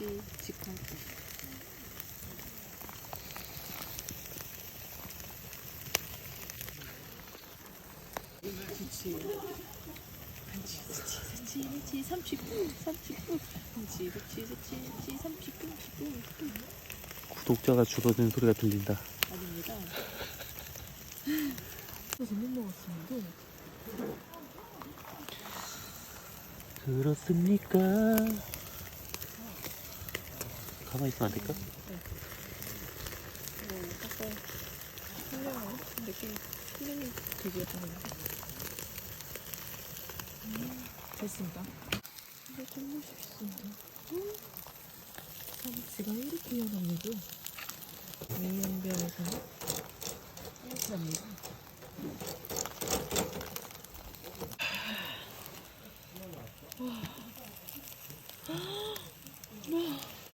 그치, 직관까지. 그치. 그치, 39. 그치, 39. 구독자가 줄어드는 소리가 들린다. 아닙니다. 재밌는 것 같은데. 그렇습니까? 가만히 있으면 안 될까? 약간 설명하는 느낌, 틀리는 되게 됐습니다. 이거 좀 맛있습니다. 참치가 이렇게 연합니다. 메인별에서는 이렇게 합니다. 와.